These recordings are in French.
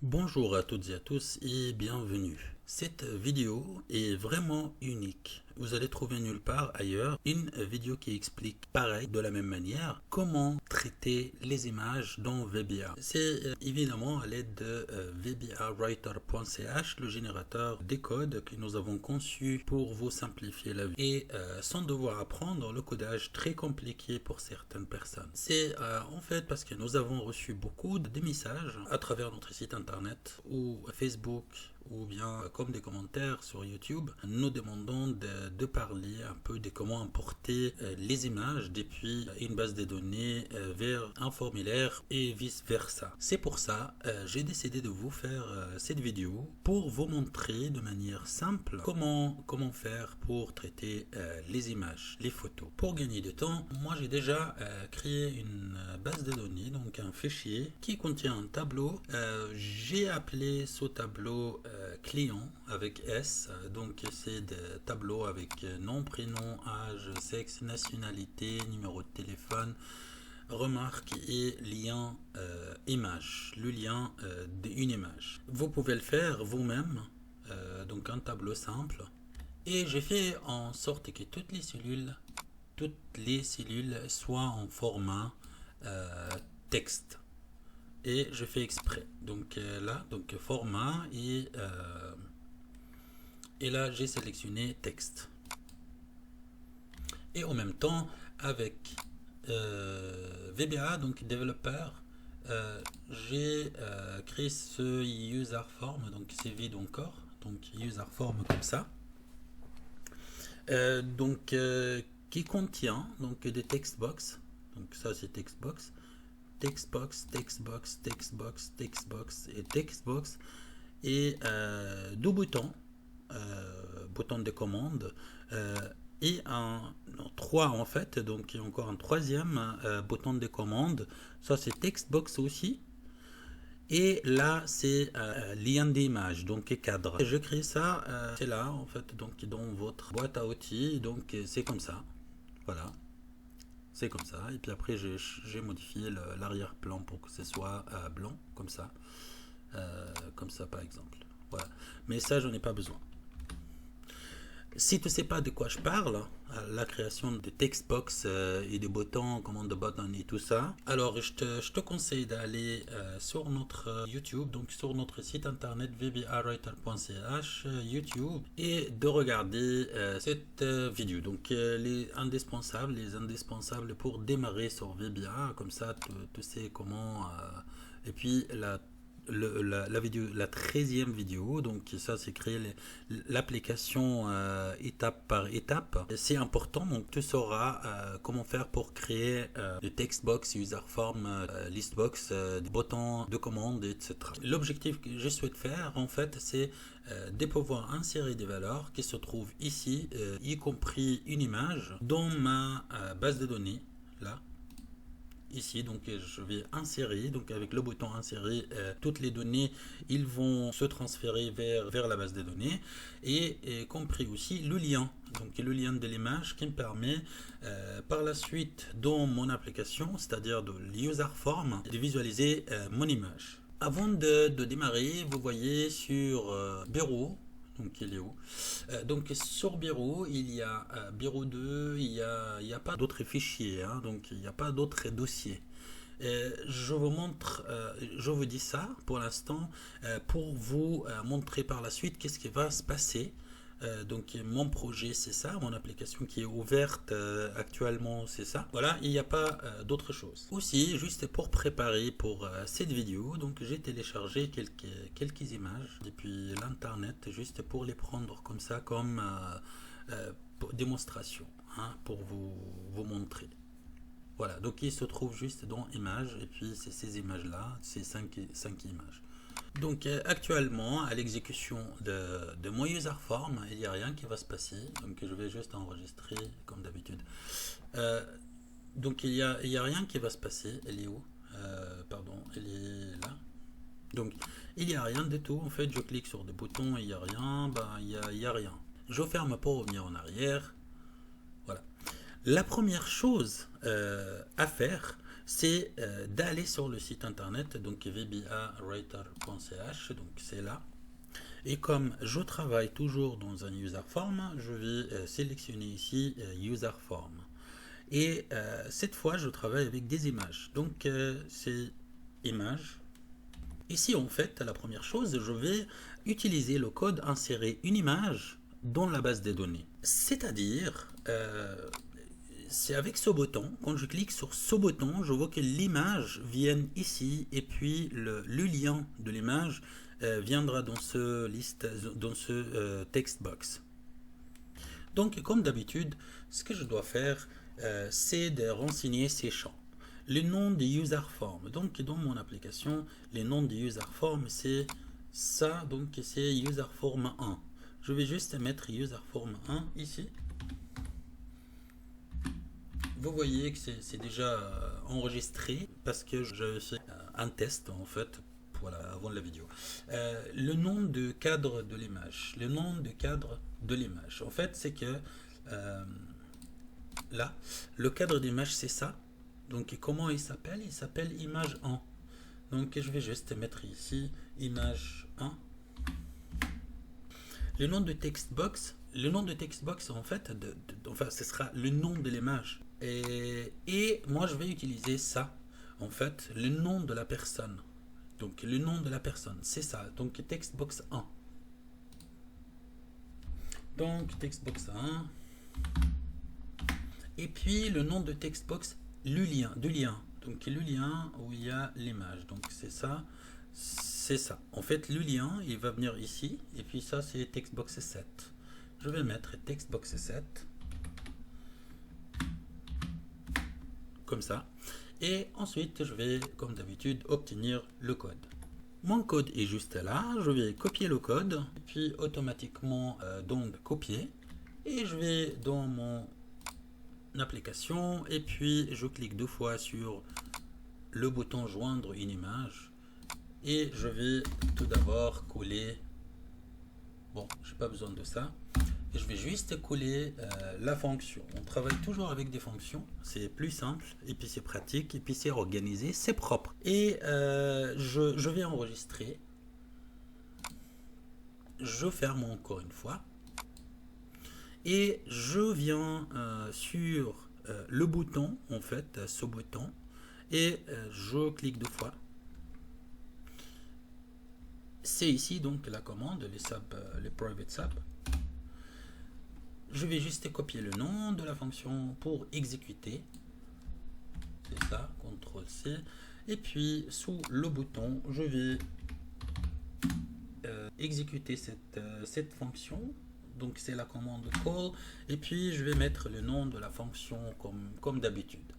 Bonjour à toutes et à tous et bienvenue. Cette vidéo est vraiment unique. Vous allez trouver nulle part ailleurs une vidéo qui explique pareil, de la même manière, comment traiter les images dans VBA. C'est évidemment à l'aide de VBAWriter.ch, le générateur des codes que nous avons conçu pour vous simplifier la vie et sans devoir apprendre le codage très compliqué pour certaines personnes. C'est en fait parce que nous avons reçu beaucoup de messages à travers notre site internet ou Facebook ou bien comme des commentaires sur YouTube, nous demandons de parler un peu de comment importer les images depuis une base de données vers un formulaire et vice versa. C'est pour ça j'ai décidé de vous faire cette vidéo pour vous montrer de manière simple comment faire pour traiter les images, les photos. Pour gagner du temps, moi j'ai déjà créé une base de données, donc un fichier qui contient un tableau. J'ai appelé ce tableau client avec S, donc c'est des tableaux avec nom, prénom, âge, sexe, nationalité, numéro de téléphone, remarque et lien image, le lien d'une image. Vous pouvez le faire vous-même, donc un tableau simple. Et j'ai fait en sorte que toutes les cellules soient en format texte. Et je fais exprès. Donc là, donc format et là j'ai sélectionné texte. Et en même temps avec VBA, donc développeur, j'ai créé ce user form, donc c'est vide encore, donc user form comme ça, qui contient donc des textbox. Donc ça c'est textbox. Textbox, textbox, textbox, textbox et textbox et deux boutons, bouton de commande et trois en fait, donc il y a encore un troisième bouton de commande. Ça c'est textbox aussi. Et là c'est lien d'image, donc cadre. Et je crée ça, c'est là en fait, donc dans votre boîte à outils, donc c'est comme ça, voilà. C'est comme ça, et puis après j'ai modifié l'arrière-plan pour que ce soit blanc, comme ça par exemple. Voilà. Mais ça, j'en ai pas besoin. Si tu ne sais pas de quoi je parle, la création de textbox et des boutons, commande de button et tout ça, alors je te conseille d'aller sur notre YouTube, donc sur notre site internet vbawriter.ch YouTube, et de regarder cette vidéo. Donc les indispensables pour démarrer sur VBA, comme ça tu sais comment. Et puis la vidéo, la 13e vidéo, donc ça c'est créer l'application étape par étape. C'est important, donc tu sauras comment faire pour créer le textbox, user form, listbox, des boutons de commande, etc. L'objectif que je souhaite faire en fait, c'est de pouvoir insérer des valeurs qui se trouvent ici, y compris une image, dans ma base de données, là. Ici, donc je vais insérer, donc avec le bouton insérer, toutes les données, ils vont se transférer vers la base de données et compris aussi le lien, donc le lien de l'image qui me permet par la suite dans mon application, c'est-à-dire de l'user form, de visualiser mon image. Avant de démarrer, vous voyez sur bureau, donc il est où donc sur bureau, il y a bureau 2, il y a pas d'autres fichiers, hein, donc il n'y a pas d'autres dossiers. Je vous montre, je vous dis ça pour l'instant pour vous montrer par la suite qu'est-ce qui va se passer. Donc mon projet c'est ça, mon application qui est ouverte actuellement c'est ça. Voilà, il n'y a pas d'autre chose. Aussi, juste pour préparer pour cette vidéo, donc j'ai téléchargé quelques images depuis l'internet juste pour les prendre comme ça, comme démonstration, hein, pour vous montrer. Voilà, donc il se trouve juste dans images et puis c'est ces images là, ces 5 images. Donc actuellement, à l'exécution de mon user form, il n'y a rien qui va se passer. Donc je vais juste enregistrer comme d'habitude. Donc il y a rien qui va se passer. Elle est où pardon, elle est là. Donc il n'y a rien du tout. En fait, je clique sur des boutons, il n'y a rien. Il y a rien. Je ferme pour revenir en arrière. Voilà. La première chose à faire, c'est d'aller sur le site internet, donc vbawriter.ch, donc c'est là. Et comme je travaille toujours dans un user form, je vais sélectionner ici user form. Et cette fois, je travaille avec des images. Donc, c'est images. Ici, en fait, la première chose, je vais utiliser le code insérer une image dans la base des données. C'est-à-dire, c'est avec ce bouton, quand je clique sur ce bouton, je vois que l'image vient ici et puis le lien de l'image viendra dans ce text box. Donc, comme d'habitude, ce que je dois faire, c'est de renseigner ces champs. Le nom de user form. Donc, dans mon application, les noms de user form, c'est ça. Donc, c'est user form 1. Je vais juste mettre user form 1 ici. Vous voyez que c'est déjà enregistré parce que je fais un test en fait. Voilà, avant la vidéo. Le nom de cadre de l'image. Le nom de cadre de l'image. En fait, c'est que là, le cadre d'image, c'est ça. Donc, comment il s'appelle? Il s'appelle image 1. Donc, je vais juste mettre ici image 1. Le nom de textbox. Le nom de textbox, en fait, enfin, ce sera le nom de l'image. Et moi, je vais utiliser ça. En fait, le nom de la personne. Donc, le nom de la personne, c'est ça. Donc, textbox 1. Donc, textbox 1. Et puis, le nom de textbox, le lien. Donc, le lien où il y a l'image. Donc, c'est ça. C'est ça. En fait, le lien, il va venir ici. Et puis, ça, c'est textbox 7. Je vais mettre textbox 7. Comme ça. Et ensuite, je vais, comme d'habitude, obtenir le code. Mon code est juste là. Je vais copier le code. Puis, automatiquement, donc, copier. Et je vais dans mon application. Et puis, je clique 2 fois sur le bouton joindre une image. Et je vais tout d'abord coller. Bon, je n'ai pas besoin de ça. Et je vais juste coller la fonction. On travaille toujours avec des fonctions. C'est plus simple. Et puis c'est pratique. Et puis c'est organisé. C'est propre. Et je vais enregistrer. Je ferme encore une fois. Et je viens sur le bouton. En fait, ce bouton. Et je clique 2 fois. C'est ici donc la commande, les private sub. Je vais juste copier le nom de la fonction pour exécuter. C'est ça, CTRL-C. Et puis, sous le bouton, je vais exécuter cette fonction. Donc, c'est la commande call. Et puis, je vais mettre le nom de la fonction comme d'habitude.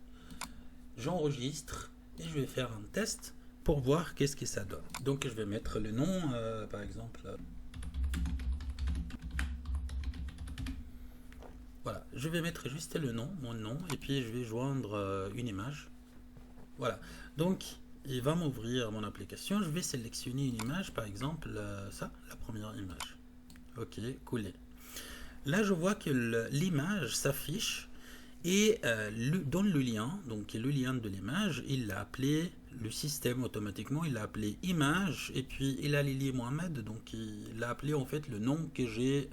J'enregistre et je vais faire un test pour voir qu'est-ce que ça donne. Donc, je vais mettre le nom, par exemple... Voilà, je vais mettre juste le nom, mon nom, et puis je vais joindre une image. Voilà, donc il va m'ouvrir mon application. Je vais sélectionner une image, par exemple, ça, la première image. Ok, coller. Là, je vois que l'image s'affiche et dans le lien, donc le lien de l'image, il l'a appelé, le système automatiquement, il l'a appelé image, et puis il a lié Mohamed, donc il a appelé en fait le nom que j'ai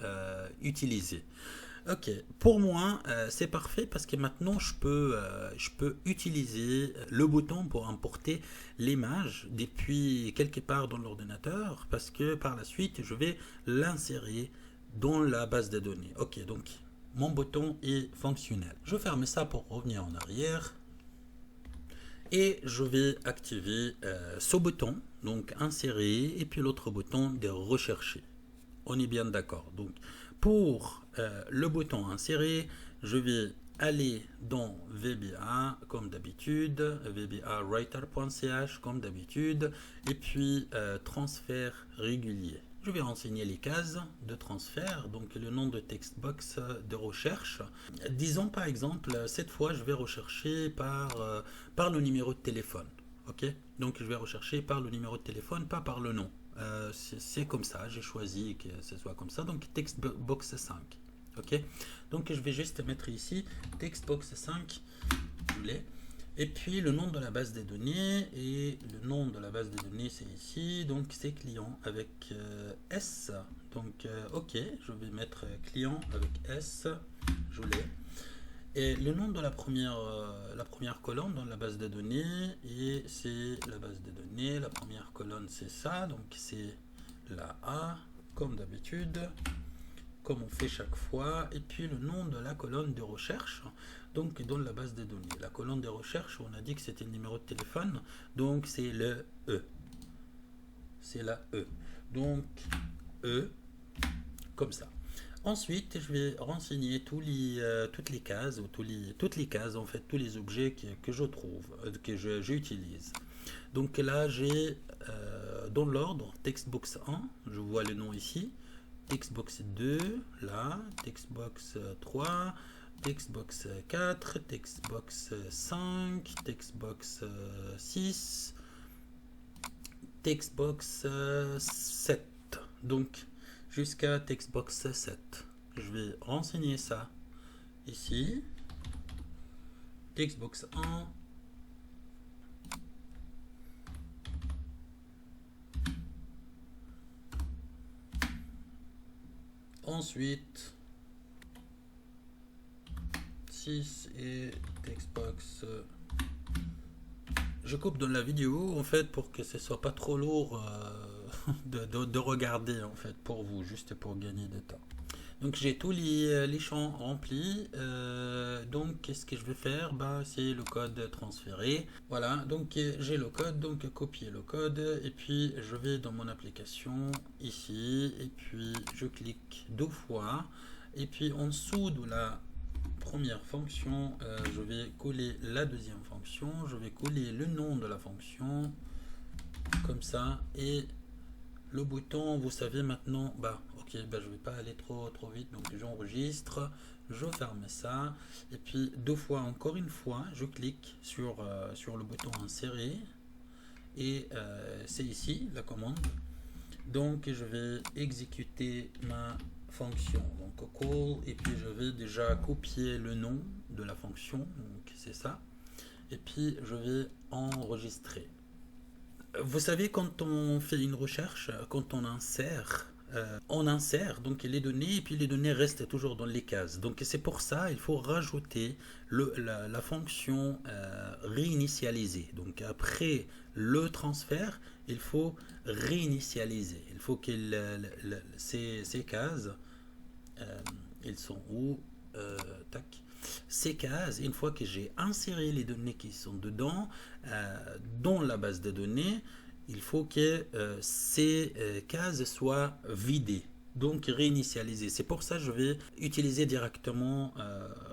utilisé. Ok, pour moi, c'est parfait parce que maintenant, je peux utiliser le bouton pour importer l'image depuis quelque part dans l'ordinateur parce que par la suite, je vais l'insérer dans la base de données. Ok, donc mon bouton est fonctionnel. Je ferme ça pour revenir en arrière et je vais activer ce bouton, donc insérer, et puis l'autre bouton de rechercher. On est bien d'accord. Donc, pour le bouton insérer, je vais aller dans VBA comme d'habitude, vbawriter.ch comme d'habitude, et puis transfert régulier. Je vais renseigner les cases de transfert, donc le nom de textbox de recherche. Disons par exemple, cette fois je vais rechercher par le numéro de téléphone. Ok, donc je vais rechercher par le numéro de téléphone, pas par le nom. C'est comme ça, j'ai choisi que ce soit comme ça, donc textbox 5. Ok, donc je vais juste mettre ici textbox 5, je l'ai. Et puis le nom de la base des données, et le nom de la base des données c'est ici, donc c'est client avec S. Donc ok, je vais mettre client avec S, je l'ai. Et le nom de la première colonne dans la base de données, et c'est la base de données, la première colonne c'est ça, donc c'est la A, comme d'habitude, comme on fait chaque fois, et puis le nom de la colonne de recherche, donc dans la base de données. La colonne de recherche, on a dit que c'était le numéro de téléphone, donc c'est le E. C'est la E. Donc E, comme ça. Ensuite, je vais renseigner toutes les cases, ou toutes les cases, en fait, tous les objets que je trouve, j'utilise. Donc là, j'ai dans l'ordre Textbox 1, je vois le nom ici, Textbox 2, là, Textbox 3, Textbox 4, Textbox 5, Textbox 6, Textbox 7. Donc, jusqu'à Textbox 7. Je vais renseigner ça ici. Textbox 1. Ensuite, 6 et Textbox. Je coupe dans la vidéo en fait pour que ce soit pas trop lourd de regarder en fait pour vous, juste pour gagner de temps. Donc j'ai tous les champs remplis. Donc qu'est-ce que je vais faire? Bah, c'est le code transféré. Voilà, donc j'ai le code, donc copier le code. Et puis je vais dans mon application ici. Et puis je clique 2 fois. Et puis en dessous de la première fonction, je vais coller la deuxième fonction. Je vais coller le nom de la fonction. Comme ça. Et le bouton, vous savez maintenant, bah ok, bah je vais pas aller trop vite, donc j'enregistre, je ferme ça, et puis 2 fois, encore une fois, je clique sur le bouton insérer, et c'est ici la commande. Donc je vais exécuter ma fonction, donc call, et puis je vais déjà copier le nom de la fonction, donc c'est ça, et puis je vais enregistrer. Vous savez, quand on fait une recherche, quand on insère donc les données et puis les données restent toujours dans les cases. Donc c'est pour ça il faut rajouter la fonction réinitialiser. Donc après le transfert, il faut réinitialiser. Il faut que ces cases, ils sont où? Tac. Ces cases, une fois que j'ai inséré les données qui sont dedans, dans la base de données, il faut que ces cases soient vidées. Donc réinitialiser. C'est pour ça que je vais utiliser directement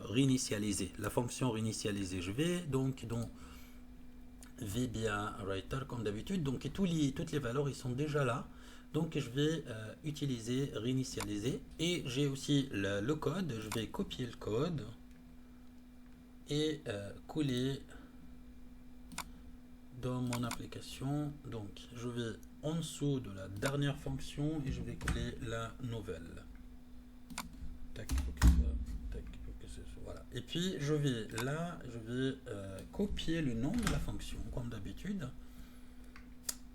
réinitialiser, la fonction réinitialiser. Je vais donc dans VBA Writer comme d'habitude. Donc toutes les valeurs ils sont déjà là. Donc je vais utiliser réinitialiser. Et j'ai aussi le code. Je vais copier le code et coller dans mon application. Donc je vais en dessous de la dernière fonction et je vais coller la nouvelle. Tac, voilà. Et puis je vais là, je vais copier le nom de la fonction comme d'habitude.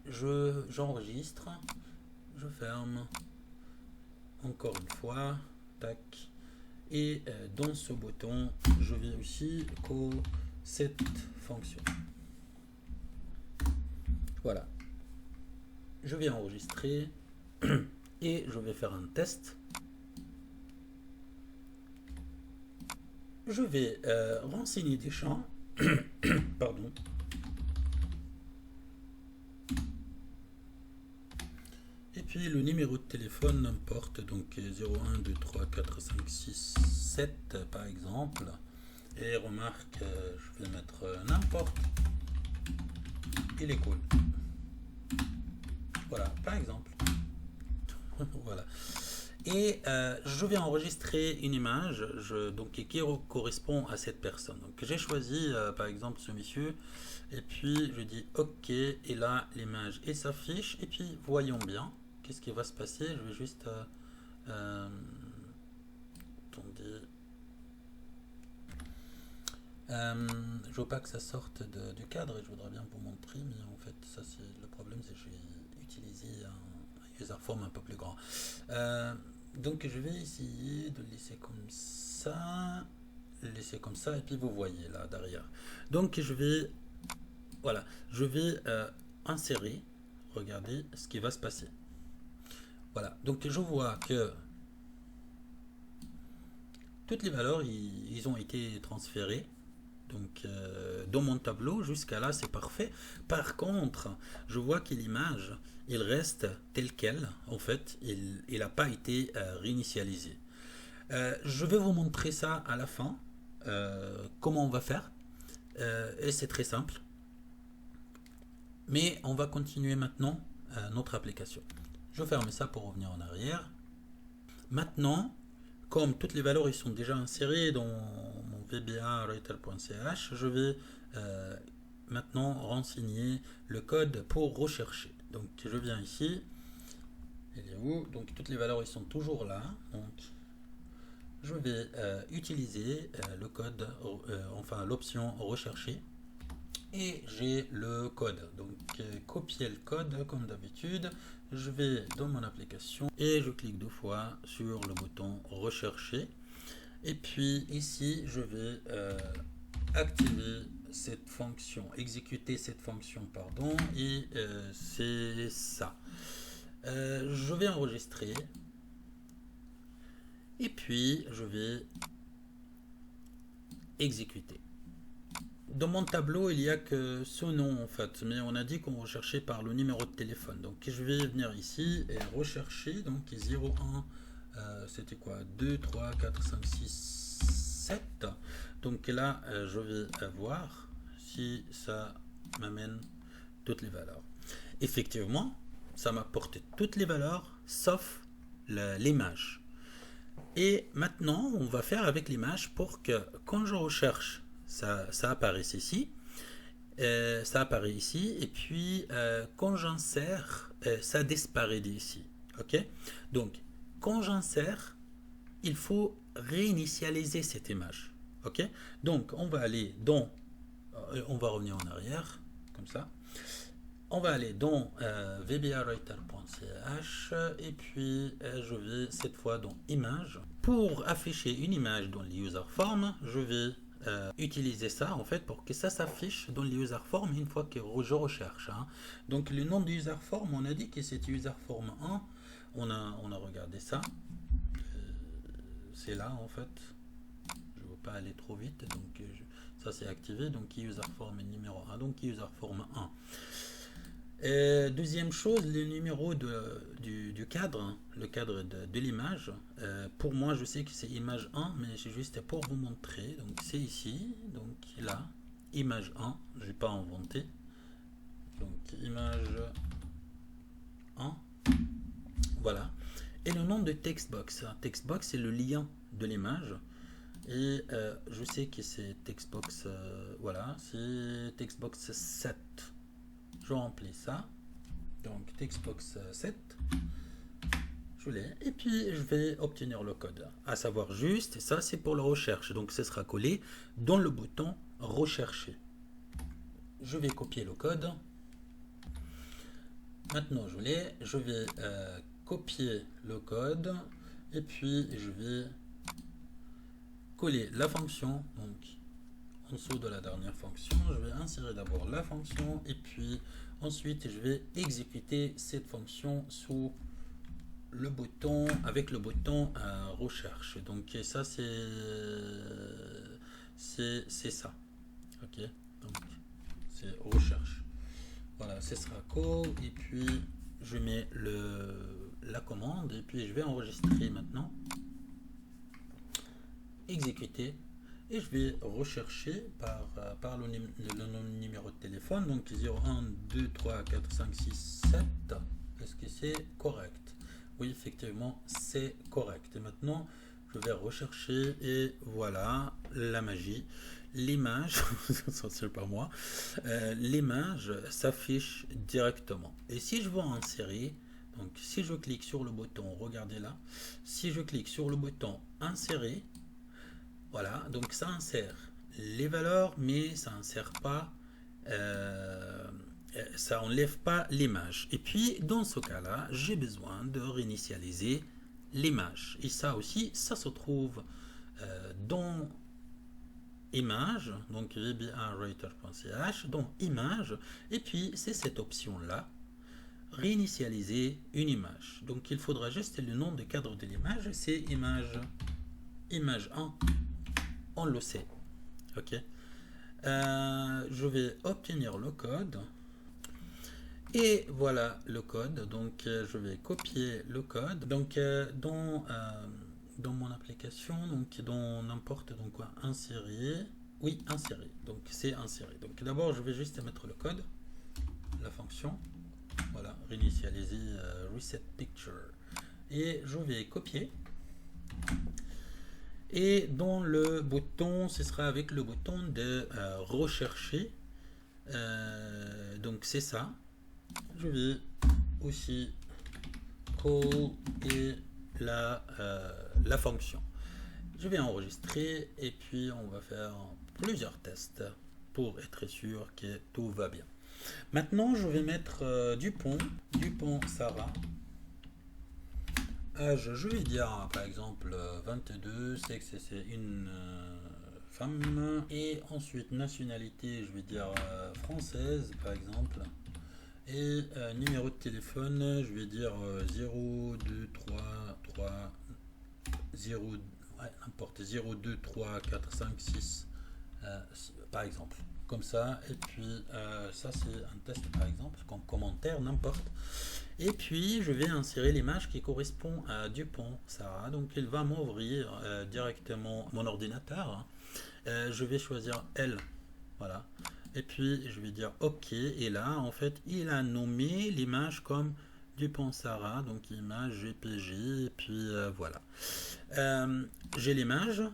J'enregistre, je ferme encore une fois, tac. Et dans ce bouton, je vais aussi call cette fonction. Voilà. Je vais enregistrer et je vais faire un test. Je vais renseigner des champs. Pardon. Et puis le numéro de téléphone, n'importe, donc 01 2 3 4 5 6 7 par exemple. Et remarque, je vais mettre n'importe. Il est cool. Voilà, par exemple. Voilà. Et je vais enregistrer une image donc, qui correspond à cette personne. Donc j'ai choisi par exemple ce monsieur. Et puis je dis OK. Et là l'image s'affiche. Et puis voyons bien. Qu'est-ce qui va se passer? Je vais juste... attendez. Je veux pas que ça sorte du cadre et je voudrais bien vous montrer, mais en fait, ça c'est le problème, c'est que je vais utiliser un user form un peu plus grand. Donc je vais essayer de laisser comme ça, et puis vous voyez là derrière. Donc voilà, je vais insérer, regardez ce qui va se passer. Voilà, donc je vois que toutes les valeurs, ils ont été transférées. Donc, dans mon tableau, jusqu'à là, c'est parfait. Par contre, je vois que l'image, il reste tel quel. En fait, il n'a pas été réinitialisé. Je vais vous montrer ça à la fin, comment on va faire. Et c'est très simple. Mais on va continuer maintenant notre application. Je ferme ça pour revenir en arrière. Maintenant, comme toutes les valeurs ils sont déjà insérées dans mon vba-writer.ch, je vais maintenant renseigner le code pour rechercher. Donc je viens ici, il est où? Donc toutes les valeurs ils sont toujours là. Donc je vais utiliser le code, enfin l'option rechercher. Et j'ai le code. Donc copier le code comme d'habitude. Je vais dans mon application et je clique 2 fois sur le bouton rechercher. Et puis ici, je vais activer cette fonction, exécuter cette fonction, pardon, et c'est ça. Je vais enregistrer. Et puis, je vais exécuter. Dans mon tableau, il n'y a que ce nom en fait, mais on a dit qu'on recherchait par le numéro de téléphone. Donc je vais venir ici et rechercher. Donc 01, c'était quoi? 2, 3, 4, 5, 6, 7. Donc là, je vais voir si ça m'amène toutes les valeurs. Effectivement, ça m'apporte toutes les valeurs sauf l'image. Et maintenant, on va faire avec l'image pour que quand je recherche, ça apparaisse ici. Ça apparaît ici. Et puis, quand j'insère, ça disparaît d'ici. OK? Donc, quand j'insère, il faut réinitialiser cette image. OK? Donc, on va aller dans... on va revenir en arrière, comme ça. On va aller dans vba-writer.ch et puis je vais cette fois dans Images. Pour afficher une image dans le user form, je vais utiliser ça en fait pour que ça s'affiche dans le user form une fois que je recherche. Hein. Donc le nom du user form, on a dit que c'est user form 1. On a regardé ça. C'est là en fait. Je ne veux pas aller trop vite. Donc ça c'est activé. Donc user form numéro 1. Donc user form 1. Deuxième chose, le numéro du cadre, hein, le cadre de l'image. Pour moi, je sais que c'est image 1, mais c'est juste pour vous montrer. Donc c'est ici, donc là, image 1, je n'ai pas inventé. Donc image 1, voilà. Et le nom de textbox. Textbox, c'est le lien de l'image. Et je sais que c'est textbox, voilà, c'est textbox 7. Je remplis ça. Donc textbox 7. Je l'ai. Et puis je vais obtenir le code. À savoir juste, et ça c'est pour la recherche. Donc ce sera collé dans le bouton rechercher. Je vais copier le code. Maintenant je l'ai. Je vais copier le code. Et puis je vais coller la fonction. Donc en dessous de la dernière fonction, je vais insérer d'abord la fonction et puis ensuite je vais exécuter cette fonction sous le bouton avec le bouton recherche. Donc ça c'est ça. Ok, donc c'est recherche. Voilà, ce sera call et puis je mets la commande et puis je vais enregistrer maintenant, exécuter. Et je vais rechercher par le numéro de téléphone, donc 01, 2, 3, 4, 5, 6, 7. Est-ce que c'est correct? Oui, effectivement, c'est correct. Et maintenant, je vais rechercher et voilà, la magie. L'image, ça c'est pas moi, l'image s'affiche directement. Et si je veux insérer, donc si je clique sur le bouton, regardez là, si je clique sur le bouton insérer, voilà, donc ça insère les valeurs, mais ça n'insère pas, ça enlève pas l'image. Et puis, dans ce cas-là, j'ai besoin de réinitialiser l'image. Et ça aussi, ça se trouve dans image, donc vb1writer.ch, dans image, et puis c'est cette option-là, réinitialiser une image. Donc il faudra juste le nom de cadre de l'image, c'est image 1, on le sait. Ok. Je vais obtenir le code. Et voilà le code. Donc je vais copier le code. Donc dans mon application, donc dans n'importe donc quoi, insérer. Oui, insérer. Donc c'est insérer. Donc d'abord je vais juste mettre le code, la fonction. Voilà, réinitialiser reset picture. Et je vais copier. Et dans le bouton, ce sera avec le bouton de rechercher. Donc c'est ça. Je vais aussi coller la fonction. Je vais enregistrer et puis on va faire plusieurs tests pour être sûr que tout va bien. Maintenant, je vais mettre Dupont Sarah. Âge, je vais dire par exemple 22, sexe c'est une femme. Et ensuite, nationalité, je vais dire française par exemple. Et numéro de téléphone, je vais dire 0, 2, 3, 3, 0, ouais, n'importe, 0, 2, 3, 4, 5, 6, par exemple. Comme ça, et puis ça c'est un test par exemple, comme commentaire, n'importe. Et puis je vais insérer l'image qui correspond à Dupont Sarah, donc il va m'ouvrir directement mon ordinateur. Je vais choisir elle, voilà. Et puis je vais dire OK, et là en fait il a nommé l'image comme Dupont Sarah, donc image JPG, et puis voilà. J'ai l'image.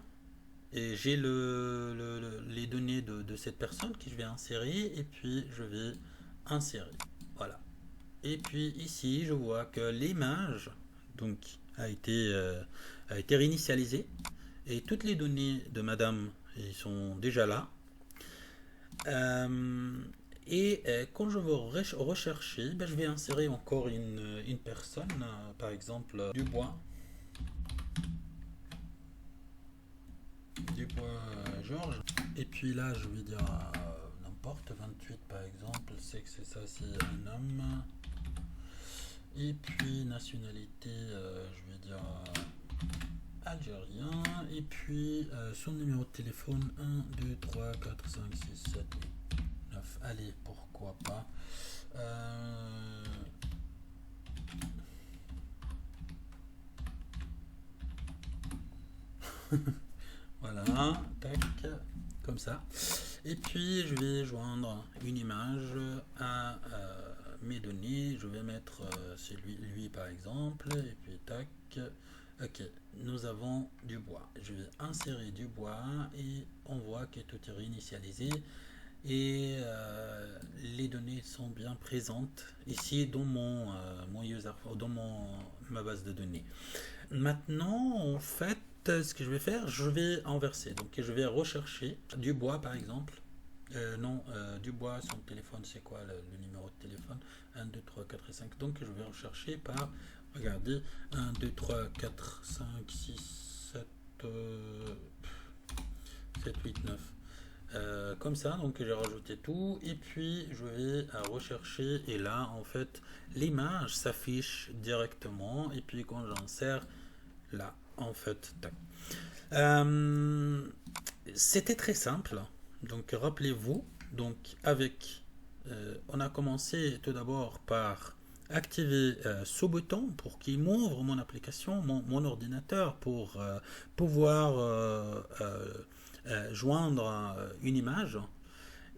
Et j'ai les données de cette personne que je vais insérer, et puis je vais insérer. Voilà. Et puis ici, je vois que l'image donc a été réinitialisée et toutes les données de madame ils sont déjà là. Et quand je veux rechercher, ben, je vais insérer encore une personne, par exemple Dubois. Georges. Et puis là, je vais dire n'importe, 28 par exemple, c'est que c'est ça, c'est un homme. Et puis nationalité, je vais dire algérien. Et puis son numéro de téléphone 1, 2, 3, 4, 5, 6, 7, 8, 9. Allez, pourquoi pas. Voilà, tac, comme ça. Et puis je vais joindre une image à mes données. Je vais mettre lui par exemple. Et puis tac. Ok, nous avons du bois. Je vais insérer du bois et on voit que tout est réinitialisé. Et les données sont bien présentes ici dans mon user, dans ma base de données. Maintenant, en fait, ce que je vais faire, je vais inverser. Donc, je vais rechercher Dubois, par exemple. Non, Dubois, son téléphone, c'est quoi le numéro de téléphone? 1, 2, 3, 4 et 5. Donc, je vais rechercher par, regardez, 1, 2, 3, 4, 5, 6, 7, 7, 8, 9. Comme ça, donc j'ai rajouté tout. Et puis, je vais rechercher. Et là, en fait, l'image s'affiche directement. Et puis, quand j'insère là, en fait, c'était très simple. Donc rappelez-vous, donc avec on a commencé tout d'abord par activer ce bouton pour qu'il m'ouvre mon application, mon ordinateur, pour pouvoir joindre une image.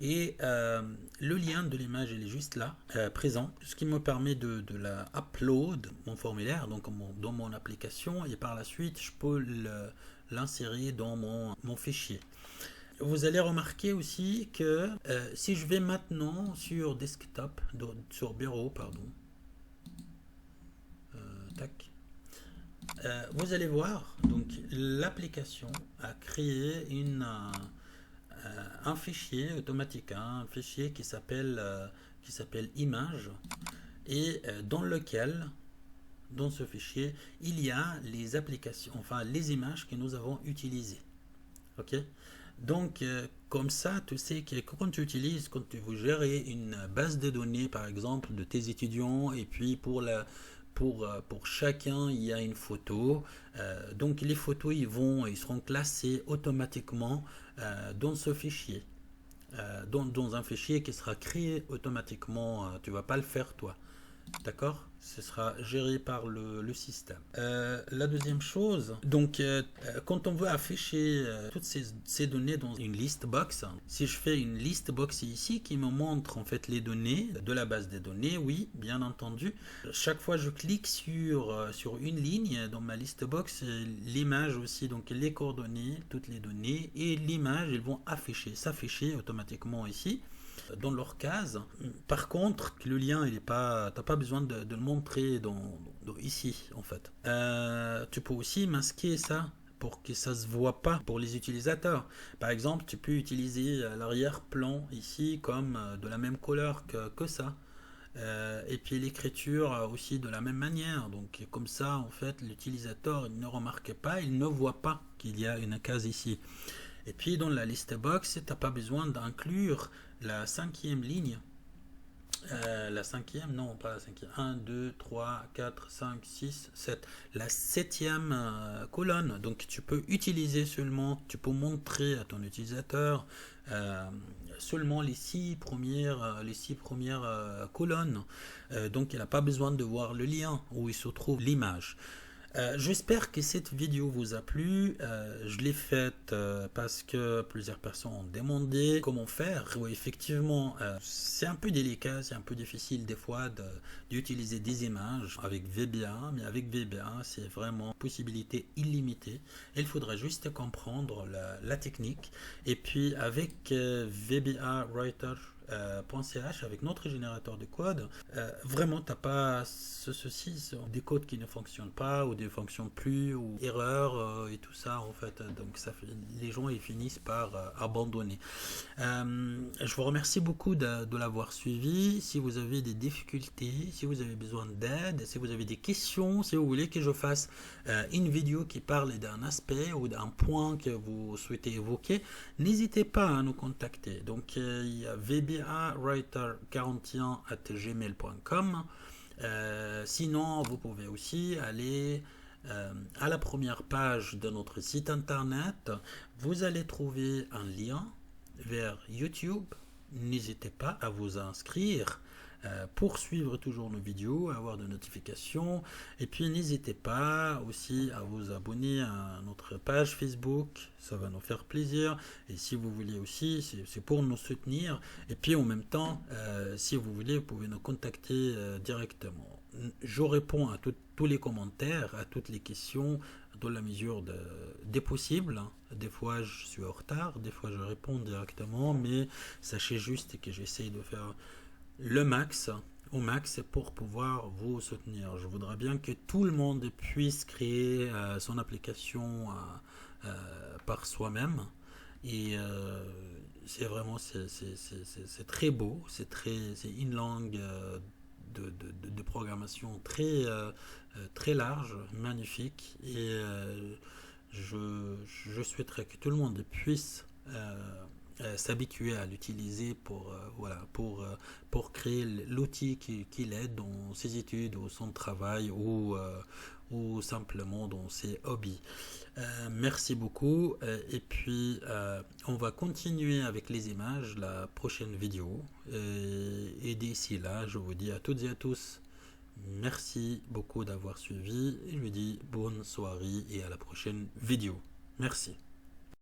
Et le lien de l'image il est juste là, présent, ce qui me permet de la upload, mon formulaire, donc dans mon application, et par la suite je peux l'insérer dans mon fichier. Vous allez remarquer aussi que si je vais maintenant sur desktop, sur bureau, pardon, tac, vous allez voir, donc l'application a créé un fichier automatique, hein, un fichier qui s'appelle image, et dans ce fichier, il y a les applications, enfin les images que nous avons utilisées. Ok? Donc, comme ça, tu sais que quand tu utilises, quand tu veux gérer une base de données, par exemple, de tes étudiants, et puis pour chacun, il y a une photo. Donc, les photos, ils seront classées automatiquement dans ce fichier, dans un fichier qui sera créé automatiquement. Tu vas pas le faire toi. D'accord? Ce sera géré par le système. La deuxième chose, donc quand on veut afficher toutes ces données dans une list box, si je fais une list box ici qui me montre en fait les données de la base des données, oui, bien entendu. Chaque fois je clique sur une ligne dans ma list box, l'image aussi, donc les coordonnées, toutes les données et l'image, ils vont s'afficher automatiquement ici dans leur case. Par contre, le lien, il est pas, t'as pas besoin de le montrer ici, en fait. Tu peux aussi masquer ça pour que ça se voit pas pour les utilisateurs. Par exemple, tu peux utiliser l'arrière-plan ici comme de la même couleur que ça. Et puis l'écriture aussi de la même manière. Donc comme ça, en fait, l'utilisateur ne remarque pas, il ne voit pas qu'il y a une case ici. Et puis dans la liste box, tu n'as pas besoin d'inclure la cinquième ligne. La cinquième, non, pas la cinquième. 1, 2, 3, 4, 5, 6, 7. La septième colonne. Donc tu peux utiliser seulement, tu peux montrer à ton utilisateur seulement les six premières colonnes. Donc il n'a pas besoin de voir le lien où il se trouve l'image. J'espère que cette vidéo vous a plu. Je l'ai faite parce que plusieurs personnes ont demandé comment faire. Oui, effectivement, c'est un peu délicat, c'est un peu difficile des fois d'utiliser des images avec VBA, mais avec VBA, c'est vraiment une possibilité illimitée. Il faudrait juste comprendre la technique. Et puis avec VBA Writer, .ch avec notre générateur de code, vraiment t'as pas ce souci des codes qui ne fonctionnent pas ou ne fonctionnent plus ou erreurs et tout ça en fait, donc les gens ils finissent par abandonner. Je vous remercie beaucoup de l'avoir suivi. Si vous avez des difficultés, si vous avez besoin d'aide, si vous avez des questions, si vous voulez que je fasse une vidéo qui parle d'un aspect ou d'un point que vous souhaitez évoquer, n'hésitez pas à nous contacter. Donc il y a vbawriter41@gmail.com. Sinon, vous pouvez aussi aller à la première page de notre site internet. Vous allez trouver un lien vers YouTube. N'hésitez pas à vous inscrire pour suivre toujours nos vidéos, avoir des notifications. Et puis n'hésitez pas aussi à vous abonner à notre page Facebook, ça va nous faire plaisir. Et si vous voulez aussi, c'est pour nous soutenir. Et puis en même temps, si vous voulez, vous pouvez nous contacter directement. Je réponds à tous les commentaires, à toutes les questions dans la mesure des possibles. Des fois je suis en retard, des fois je réponds directement, mais sachez juste que j'essaye de faire le max, au max, pour pouvoir vous soutenir. Je voudrais bien que tout le monde puisse créer son application par soi-même. Et c'est vraiment, c'est très beau, c'est une langue de programmation très large, magnifique. Et je souhaiterais que tout le monde puisse s'habituer à l'utiliser pour créer l'outil qui l'aide dans ses études ou son travail ou simplement dans ses hobbies. Merci beaucoup et puis on va continuer avec les images la prochaine vidéo et d'ici là je vous dis à toutes et à tous merci beaucoup d'avoir suivi et je vous dis bonne soirée et à la prochaine vidéo. Merci.